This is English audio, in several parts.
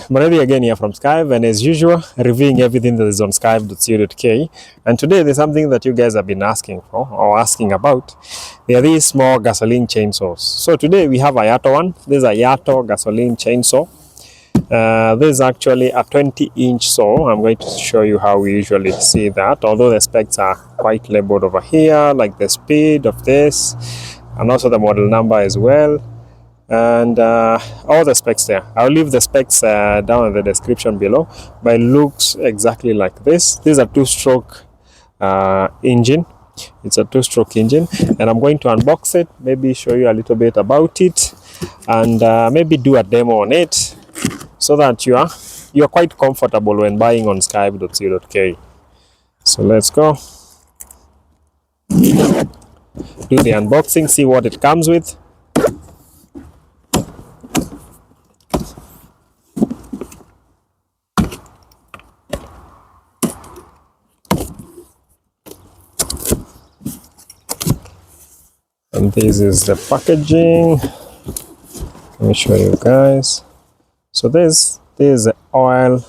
Morelli again here from Skywave, and as usual, reviewing everything that is on skywave.co.ke. And today there's something that you guys have been asking for or asking about. They are these small gasoline chainsaws. So today we have a YATO one. This is a YATO Gasoline Chainsaw. This is actually a 20-inch saw. I'm going to show you how we usually see that, although the specs are quite labeled over here, like the speed of this, and also the model number as well. And all the specs there. I'll leave the specs down in the description below, but it looks exactly like this. This is a two-stroke engine. It's a two-stroke engine, and I'm going to unbox it, maybe show you a little bit about it, and maybe do a demo on it, so that you're quite comfortable when buying on skywave.co.ke. So let's go do the unboxing, see what it comes with. And this is the packaging. Let me show you guys. So this is the oil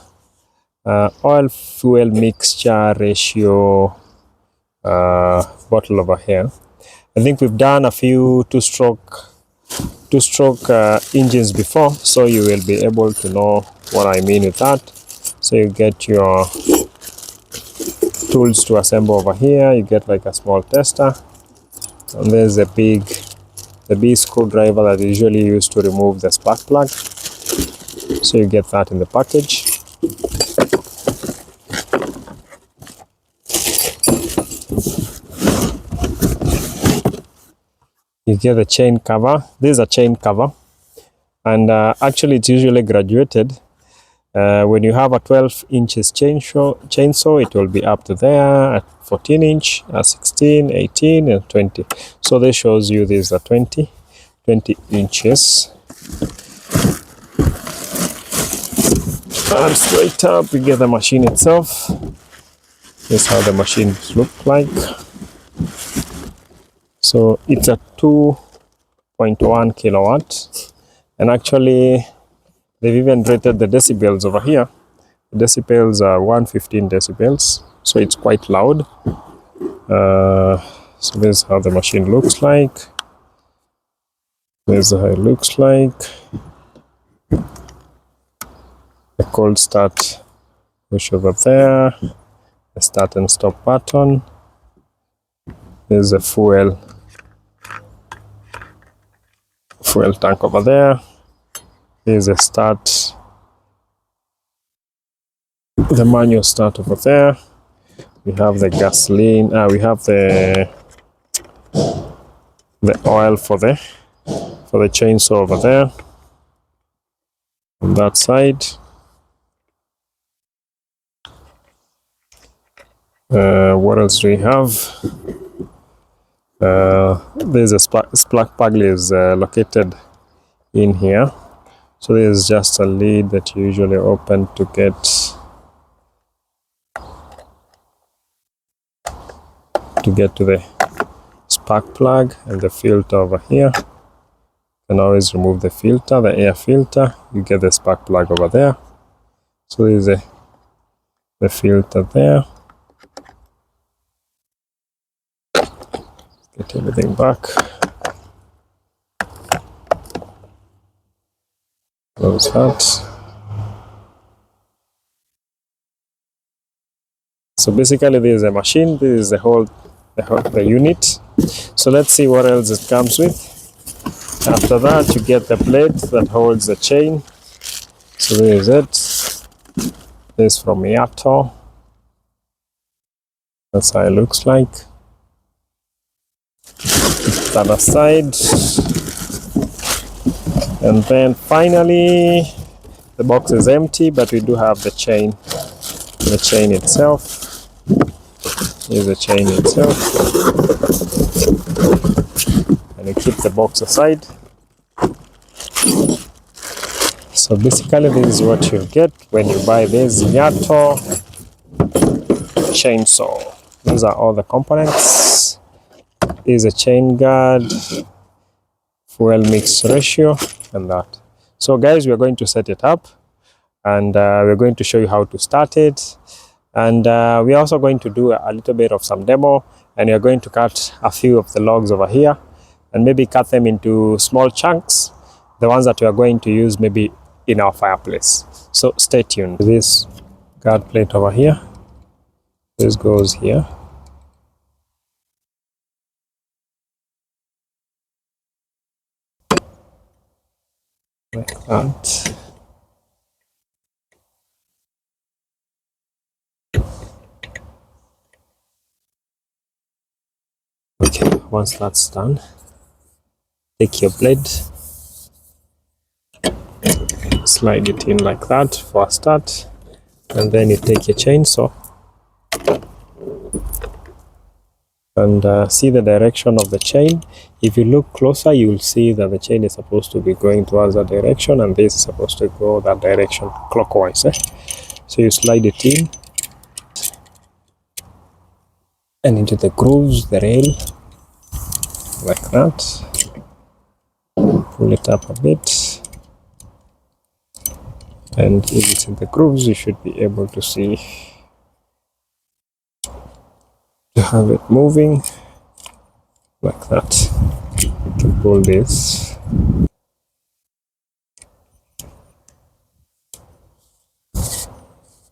fuel mixture ratio bottle over here. I think we've done a few two-stroke engines before, so you will be able to know what I mean with that. So you get your tools to assemble over here. You get like a small tester, and there's a big screwdriver that is usually used to remove the spark plug. So you get that in the package. You get the chain cover. This is a chain cover, and actually it's usually graduated. When you have a 12 inches chainsaw, it will be up to there at 14 inch, 16, 18, and 20. So this shows you this is a 20 inches. And straight up, we get the machine itself. This is how the machine looks like. So it's a 2.1 kilowatt, and actually they've even rated the decibels over here. The decibels are 115 decibels, so it's quite loud. So this is how the machine looks like. This is how it looks like. The cold start push over there. The start and stop button. There's a fuel tank over there. There's a start, the manual start over there. We have the gasoline. We have the oil for the chainsaw over there on that side. What else do we have? There's a spark plug is located in here. So there's just a lid that you usually open to get to the spark plug, and the filter over here. You can always remove the filter, the air filter. You get the spark plug over there. So there's the filter there. Get everything back. Close that. So basically this is a machine. This is the unit. So let's see what else it comes with. After that, you get the plate that holds the chain. So there is it. This is from YATO. That's how it looks like. The other side. And then finally, the box is empty, but we do have the chain itself. Here's the chain itself. And you keep the box aside. So basically this is what you get when you buy this YATO chainsaw. These are all the components. Is a chain guard, fuel mix ratio, and that. So guys, we are going to set it up. and we're going to show you how to start it, and we're also going to do a little bit of some demo, and you're going to cut a few of the logs over here and maybe cut them into small chunks, the ones that we are going to use maybe in our fireplace. So stay tuned. This guard plate over here, this goes here. Like that. Okay, once that's done, take your blade, slide it in like that for a start, and then you take your chainsaw and see the direction of the chain. If you look closer, you will see that the chain is supposed to be going towards that direction, and this is supposed to go that direction clockwise. So you slide it in and into the grooves, the rail, like that. Pull it up a bit, and if it's in the grooves, you should be able to see, to have it moving like that. You can pull this.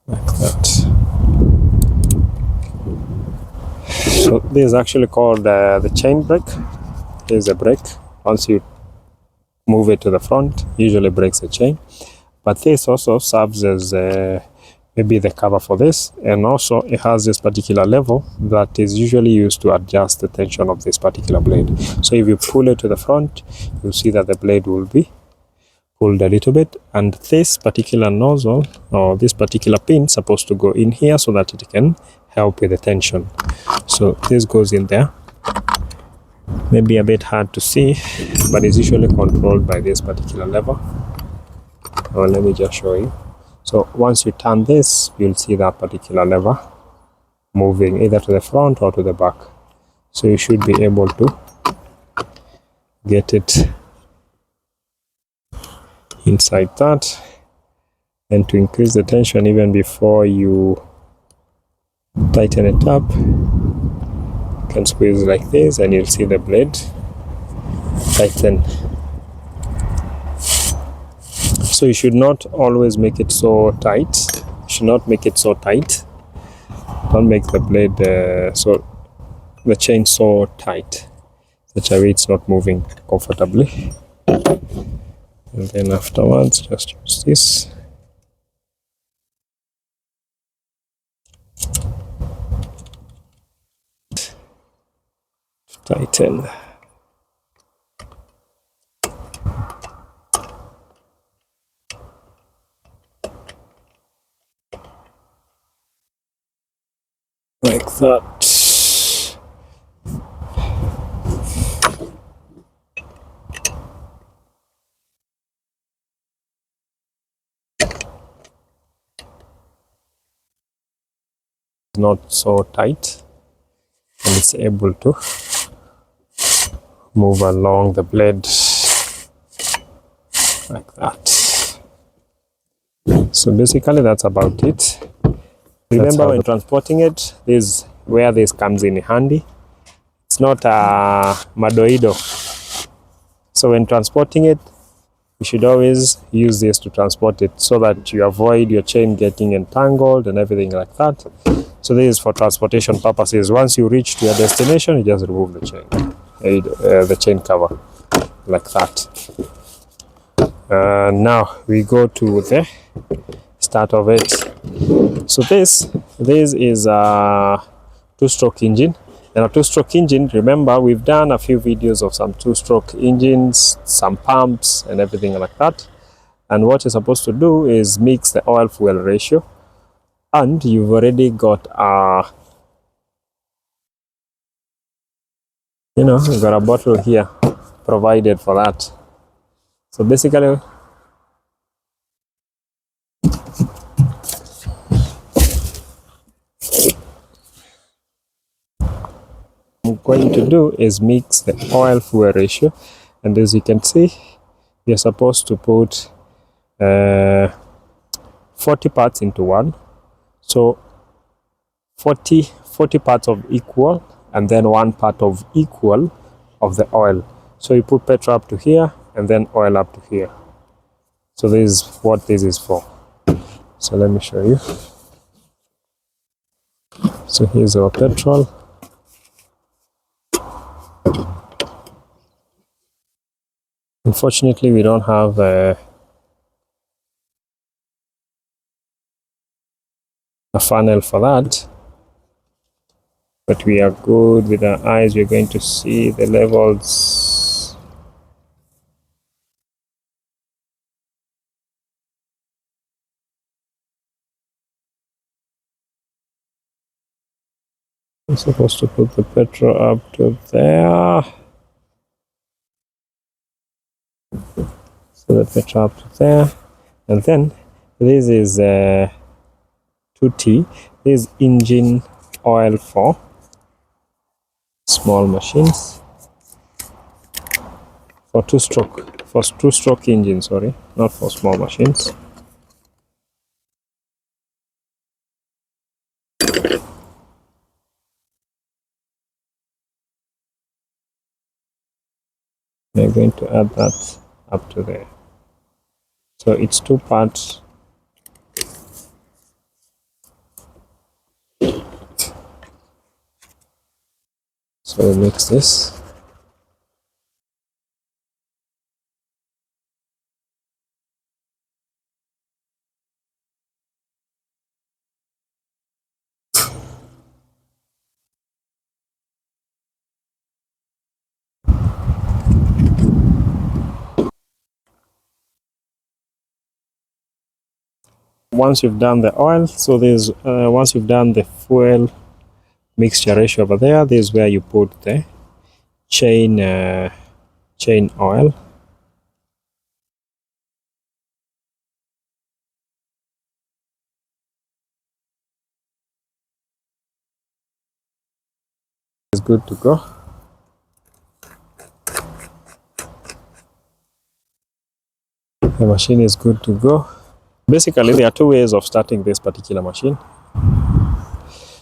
Like that. So this is actually called the chain brake. Here's a brake. Once you move it to the front, usually breaks the chain. But this also serves as maybe the cover for this, and also it has this particular level that is usually used to adjust the tension of this particular blade. So if you pull it to the front, you'll see that the blade will be pulled a little bit, and this particular nozzle or this particular pin is supposed to go in here so that it can help with the tension. So this goes in there. Maybe a bit hard to see, but it's usually controlled by this particular lever. Or let me just show you. So once you turn this, you'll see that particular lever moving either to the front or to the back. So you should be able to get it inside that, and to increase the tension even before you tighten it up, you can squeeze like this and you'll see the blade tighten. So you should not always make it so tight. You should not make it so tight. Don't make the blade the chain so tight, such a way it's not moving comfortably. And then afterwards, just use this. To tighten. Like that. Not so tight, and it's able to move along the blade like that. So basically that's about it. Remember, when transporting it, this is where this comes in handy. It's not a madoido. So when transporting it, you should always use this to transport it so that you avoid your chain getting entangled and everything like that. So this is for transportation purposes. Once you reach to your destination, you just remove the chain cover like that. Now we go to the start of it. So this is a two-stroke engine. And a two-stroke engine, remember, we've done a few videos of some two-stroke engines, some pumps and everything like that. And what you're supposed to do is mix the oil-fuel ratio. And you've already got you've got a bottle here provided for that. So basically, I'm going to do is mix the oil fuel ratio, and as you can see, you're supposed to put 40 parts into one, so 40 parts of equal, and then 1 part of equal of the oil. So you put petrol up to here and then oil up to here. So this is what this is for. So let me show you. So here's our petrol. Unfortunately, we don't have a funnel for that, but we are good with our eyes. We're going to see the levels. I'm supposed to put the petrol up to there. So the petrol up to there, and then this is 2T. This is engine oil for small machines, for two-stroke engine, sorry, not for small machines. We're going to add that up to there. So it's 2 parts. So we mix this. Once you've done the oil, so there's once you've done the fuel mixture ratio over there, this is where you put the chain oil. It's good to go. The machine is good to go. Basically, there are 2 ways of starting this particular machine.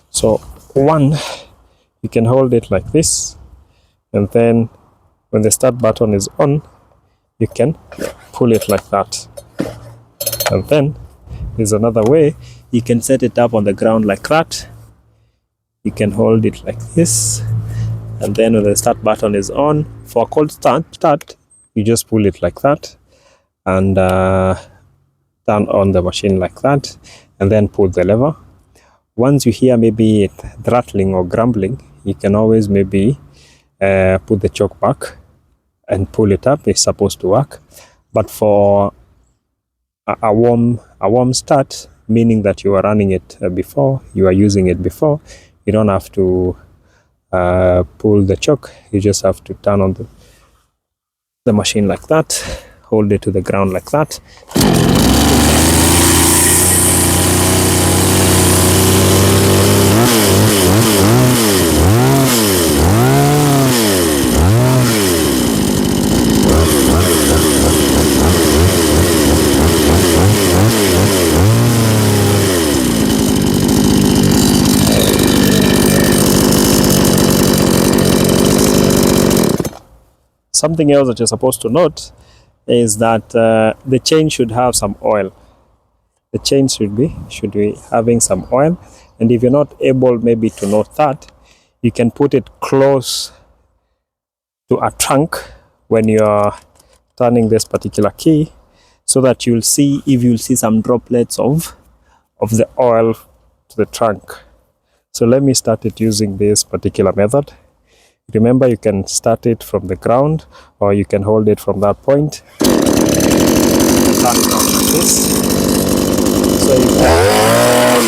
So one, you can hold it like this, and then when the start button is on, you can pull it like that. And then there's another way. You can set it up on the ground like that. You can hold it like this, and then when the start button is on, for a cold start, you just pull it like that and turn on the machine like that, and then pull the lever. Once you hear maybe it rattling or grumbling, you can always maybe put the choke back and pull it up. It's supposed to work. But for a warm start, meaning that you are running it before, you are using it before, you don't have to pull the choke. You just have to turn on the machine like that, hold it to the ground like that. Something else that you're supposed to note is that the chain should have some oil. The chain should be having some oil, and if you're not able maybe to note that, you can put it close to a trunk when you're turning this particular key, so that you'll see some droplets of the oil to the trunk. So let me start it using this particular method. Remember, you can start it from the ground, or you can hold it from that point. Turn it on like this. So you can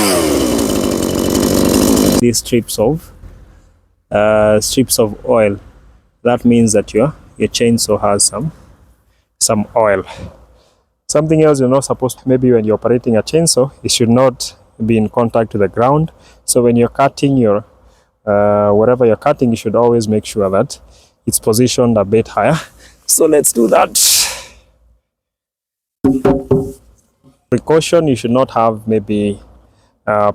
these strips of oil. That means that your chainsaw has some oil. Something else you're not supposed to, maybe when you're operating a chainsaw, it should not be in contact with the ground. So when you're cutting your whatever you're cutting, you should always make sure that it's positioned a bit higher. So let's do that. Precaution, you should not have maybe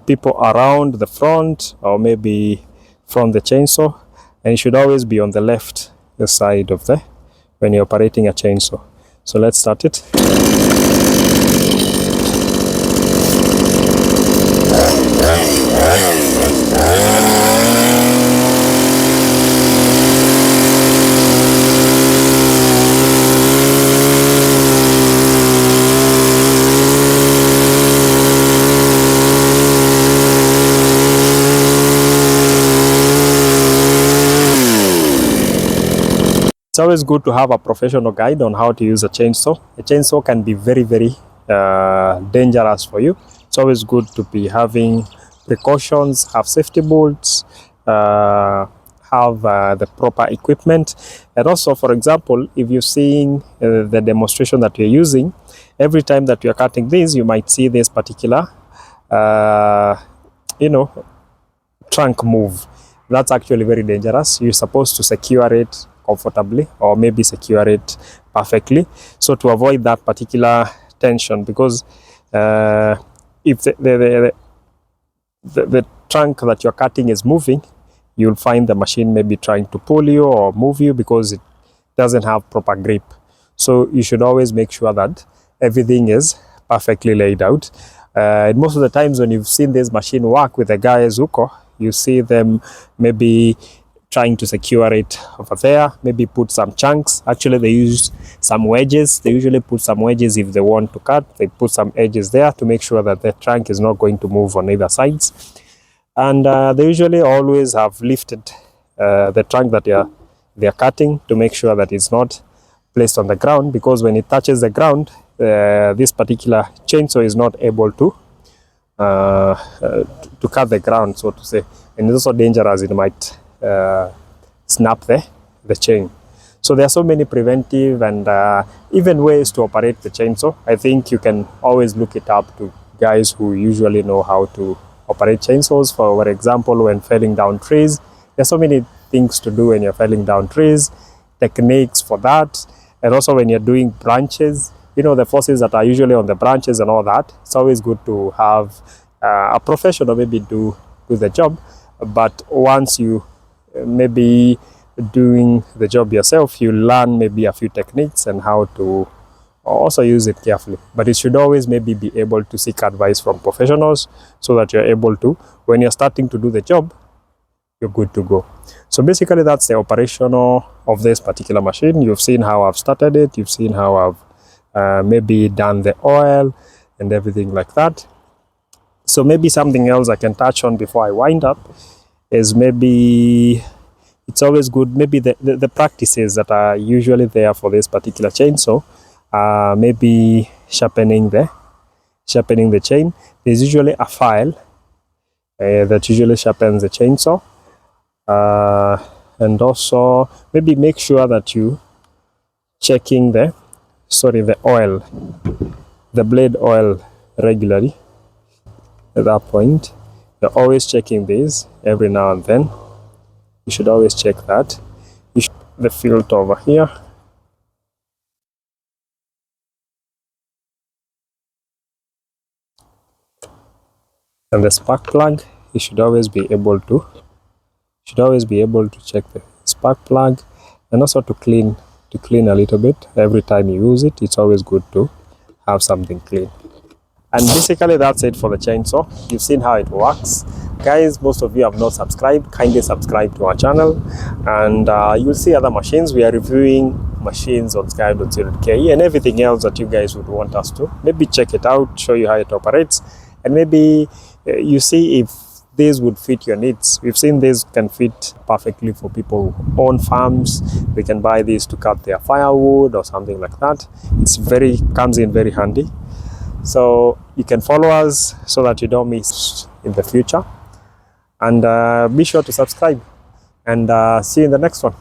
people around the front or maybe from the chainsaw, and it should always be on the left side of the when you're operating a chainsaw. So let's start it. It's always good to have a professional guide on how to use a chainsaw. A chainsaw can be very, very dangerous for you. It's always good to be having precautions, have safety bolts, have the proper equipment. And also, for example, if you're seeing the demonstration that you're using, every time that you're cutting this, you might see this particular, trunk move. That's actually very dangerous. You're supposed to secure it comfortably or maybe secure it perfectly, so to avoid that particular tension, because if the trunk that you're cutting is moving, you'll find the machine maybe trying to pull you or move you because it doesn't have proper grip. So you should always make sure that everything is perfectly laid out. And most of the times when you've seen this machine work with a guy Zuko, you see them maybe trying to secure it over there, maybe put some chunks. Actually, they use some wedges. They usually put some wedges if they want to cut. They put some edges there to make sure that the trunk is not going to move on either sides. And they usually always have lifted the trunk that they're cutting to make sure that it's not placed on the ground, because when it touches the ground, this particular chainsaw is not able to cut the ground, so to say. And it's also dangerous. It might snap the chain. So there are so many preventive and even ways to operate the chainsaw. I think you can always look it up to guys who usually know how to operate chainsaws. For example, when felling down trees, there's so many things to do when you're felling down trees, techniques for that. And also when you're doing branches, the forces that are usually on the branches and all that, it's always good to have a professional maybe do the job. But once you maybe doing the job yourself, you learn maybe a few techniques and how to also use it carefully. But you should always maybe be able to seek advice from professionals so that you're able to, when you're starting to do the job, you're good to go. So basically that's the operation of this particular machine. You've seen how I've started it. You've seen how I've maybe done the oil and everything like that. So maybe something else I can touch on before I wind up is maybe it's always good, maybe the practices that are usually there for this particular chainsaw, maybe sharpening the chain. There's usually a file that usually sharpens the chainsaw, and also maybe make sure that you checking the blade oil regularly. At that point, you're always checking this every now and then. You should always check that. The filter over here. And the spark plug, you should always be able to check the spark plug, and also to clean a little bit every time you use it. It's always good to have something clean. And basically that's it for the chainsaw. You've seen how it works. Guys, most of you have not subscribed. Kindly subscribe to our channel, and you'll see other machines. We are reviewing machines on Skywave and everything else that you guys would want us to maybe check it out, show you how it operates, and maybe you see if this would fit your needs. We've seen this can fit perfectly for people who own farms. They can buy this to cut their firewood or something like that. Comes in very handy. So you can follow us so that you don't miss in the future, and be sure to subscribe, and see you in the next one.